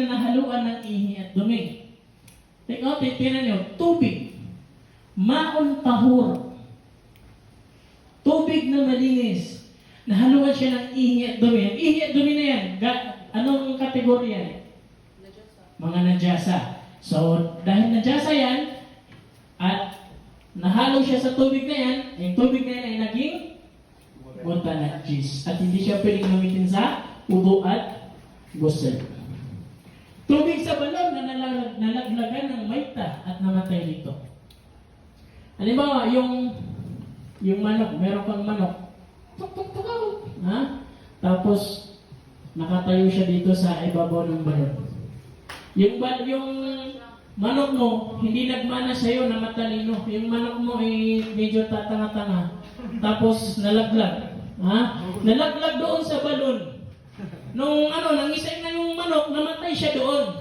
na nahaluan ng ihi at dumi. Tingnan nyo, tubig. Maon tahur. Tubig na malinis. Nahaluan siya ng ihi at dumi. Ang ihi at dumi na yan, anong kategorya yan? Mga najasa. So, dahil najasa yan, at nahalo siya sa tubig na yan, yung tubig na yan ay naging mutanajis. At hindi siya pwedeng gamitin sa ubo at gusel. Tubig sa balon na nalaglagan ng maita at namatay dito. Halimbawa, yung manok, meron kang manok. Ha? Tapos, nakatayo siya dito sa ibabaw ng balon. Yung manok mo, hindi nagmana sa'yo na matalino. Yung manok mo ay medyo tatanga-tanga. Tapos, nalaglag. Ha? Nalaglag doon sa balon. Nung nangisay na yung manok, namatay siya doon.